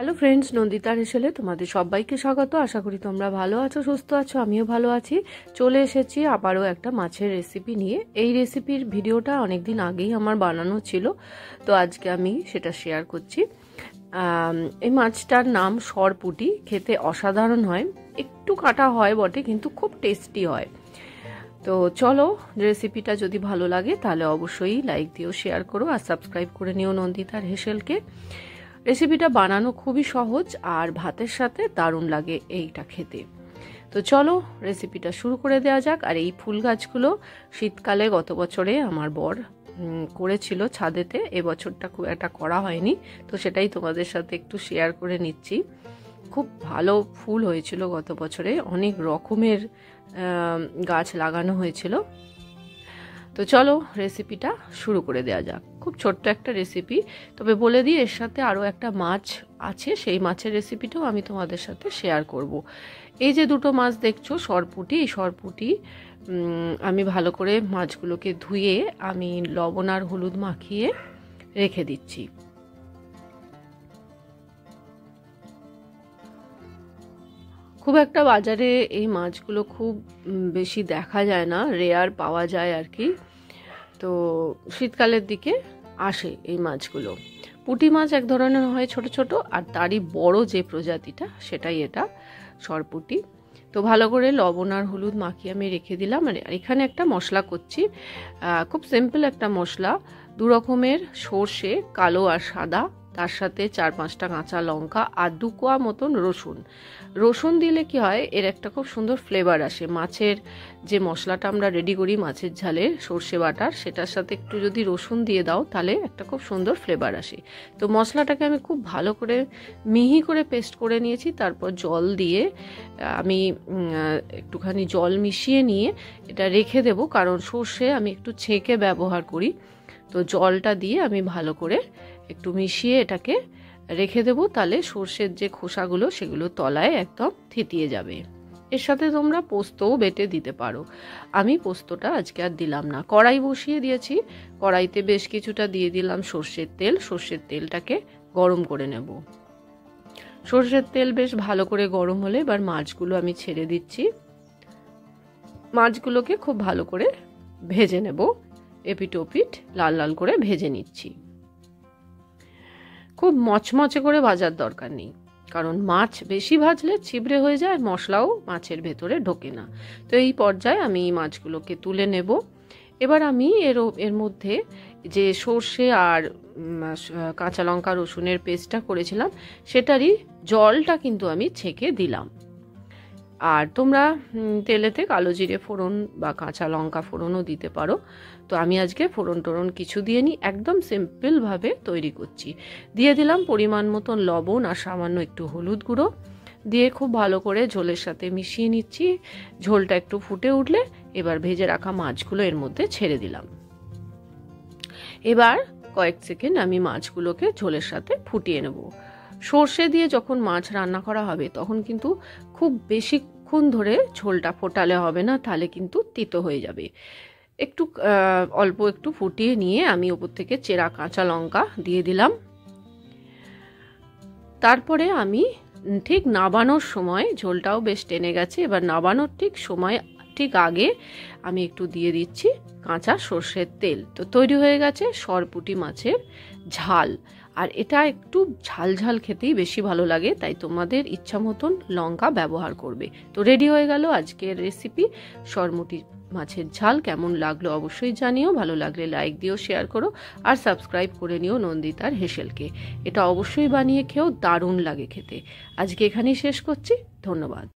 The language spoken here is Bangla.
হ্যালো ফ্রেন্ডস, নন্দিতার হেসেলে তোমাদের সবাইকে স্বাগত। আশা করি তোমরা ভালো আছো, সুস্থ আছো। আমিও ভালো আছি। চলে এসেছি আবারও একটা মাছের রেসিপি নিয়ে। এই রেসিপির ভিডিওটা অনেকদিন আগেই আমার বানানো ছিল, তো আজকে আমি সেটা শেয়ার করছি। এই মাছটার নাম সরপুঁটি। খেতে অসাধারণ হয়, একটু কাটা হয় বটে, কিন্তু খুব টেস্টি হয়। তো চলো, রেসিপিটা যদি ভালো লাগে তাহলে অবশ্যই লাইক দিও, শেয়ার করো আর সাবস্ক্রাইব করে নিও নন্দিতার হেসেলকে। রেসিপিটা বানানো খুবই সহজ আর ভাতের সাথে দারুণ লাগে এইটা খেতে। তো চলো রেসিপিটা শুরু করে দেওয়া যাক। আর এই ফুল গাছগুলো শীতকালে গত বছরে আমার বর করেছিল ছাদেতে, এবছরটা খুব একটা করা হয়নি, তো সেটাই তোমাদের সাথে একটু শেয়ার করে নিচ্ছি। খুব ভালো ফুল হয়েছিল গত বছরে, অনেক রকমের গাছ লাগানো হয়েছিল। তো চলো রেসিপিটা শুরু করে দেওয়া যাক। খুব ছোট্ট একটা রেসিপি, তবে বলে দিই এর সাথে আরও একটা মাছ আছে, সেই মাছের রেসিপিটাও আমি তোমাদের সাথে শেয়ার করব। এই যে দুটো মাছ দেখছো সরপুঁটি, এই সরপুঁটি আমি ভালো করে মাছগুলোকে ধুয়ে আমি লবণ আর হলুদ মাখিয়ে রেখে দিচ্ছি। খুব একটা বাজারে এই মাছগুলো খুব বেশি দেখা যায় না, রেয়ার পাওয়া যায় আর কি। তো শীতকালের দিকে আসে এই মাছগুলো। পুঁটি মাছ এক ধরনের হয় ছোট ছোট, আর তারই বড় যে প্রজাতিটা সেটাই এটা সরপুঁটি। তো ভালো করে লবণ আর হলুদ মাখিয়ে আমি রেখে দিলাম। আর এখানে একটা মশলা করছি, খুব সিম্পল একটা মশলা। 2 রকমের সর্ষে, কালো আর সাদা, তার সাথে 4-5টা কাঁচা লঙ্কা আর 2 কোয়া মতন রসুন। রসুন দিলে কি হয়, এর একটা খুব সুন্দর ফ্লেভার আসে। মাছের যে মশলাটা আমরা রেডি করি মাছের ঝালের, সর্ষে বাটার, সেটার সাথে একটু যদি রসুন দিয়ে দাও তাহলে একটা খুব সুন্দর ফ্লেভার আসে। তো মশলাটাকে আমি খুব ভালো করে মিহি করে পেস্ট করে নিয়েছি। তারপর জল দিয়ে আমি একটুখানি জল মিশিয়ে নিয়ে এটা রেখে দেব, কারণ সর্ষে আমি একটু ছেঁকে ব্যবহার করি। তো জলটা দিয়ে আমি ভালো করে একটু মিশিয়ে এটাকে রেখে দেবো, তাহলে সর্ষের যে খোসাগুলো সেগুলো তলায় একদম থিতিয়ে যাবে। এর সাথে তোমরা পোস্তও বেটে দিতে পারো। আমি পোস্তটা আজকে আর দিলাম না। কড়াই বসিয়ে দিয়েছি, কড়াইতে বেশ কিছুটা দিয়ে দিলাম সর্ষের তেল। সর্ষের তেলটাকে গরম করে নেব। সর্ষের তেল বেশ ভালো করে গরম হলে এবার মাছগুলো আমি ছেড়ে দিচ্ছি। মাছগুলোকে খুব ভালো করে ভেজে নেব, এপিট ওপিট লাল লাল করে ভেজে নিচ্ছি। খুব মচমচে করে ভাজার দরকার নেই, কারণ মাছ বেশি ভাজলে ছিবড়ে হয়ে যায়, মশলাও মাছের ভেতরে ঢোকে না। তো এই পর্যায়ে আমি মাছগুলোকে তুলে নেব। এবার আমি এর মধ্যে যে সর্ষে আর কাঁচা লঙ্কা রসুনের পেস্টটা করেছিলাম সেটারই জলটা কিন্তু আমি ছেঁকে দিলাম। আর তোমরা তেলেতে কালো জিরে ফোড়ন বা কাঁচা লঙ্কা ফোড়নও দিতে পারো। তো আমি আজকে ফোড়ন টোড়ন কিছু দিয়ে নি, একদম সিম্পলভাবে তৈরি করছি। দিয়ে দিলাম পরিমাণ মতন লবণ আর সামান্য একটু হলুদ গুঁড়ো, দিয়ে খুব ভালো করে ঝোলের সাথে মিশিয়ে নিচ্ছি। ঝোলটা একটু ফুটে উঠলে এবার ভেজে রাখা মাছগুলো এর মধ্যে ছেড়ে দিলাম। এবার কয়েক সেকেন্ড আমি মাছগুলোকে ঝোলের সাথে ফুটিয়ে নেব। সর্ষে দিয়ে যখন মাছ রান্না করা হবে তখন কিন্তু খুব বেশিক্ষণ ধরে ঝোলটা ফোটালে হবে না, তাহলে কিন্তু তিতো হয়ে যাবে। একটু অল্প একটু ফুটিয়ে নিয়ে আমি ওপর থেকে চেরা কাঁচা লঙ্কা দিয়ে দিলাম। তারপরে আমি ঠিক নাবানোর সময়, ঝোলটাও বেশ টেনে গেছে, এবার নাবানোর ঠিক আগে আমি একটু দিয়ে দিচ্ছি কাঁচা সর্ষের তেল। তো তৈরি হয়ে গেছে সরপুঁটি মাছের ঝাল। আর এটা একটু ঝাল ঝাল খেতেই বেশি ভালো লাগে, তাই তোমাদের ইচ্ছা মতন লঙ্কা ব্যবহার করবে। তো রেডি হয়ে গেল আজকের রেসিপি সরপুঁটি মাছের ঝাল। কেমন লাগলো অবশ্যই জানিও, ভালো লাগলে লাইক দিও, শেয়ার করো আর সাবস্ক্রাইব করে নিও নন্দিতার হেসেলকে। এটা অবশ্যই বানিয়ে খেও, দারুণ লাগে খেতে। আজকে এখানেই শেষ করছি, ধন্যবাদ।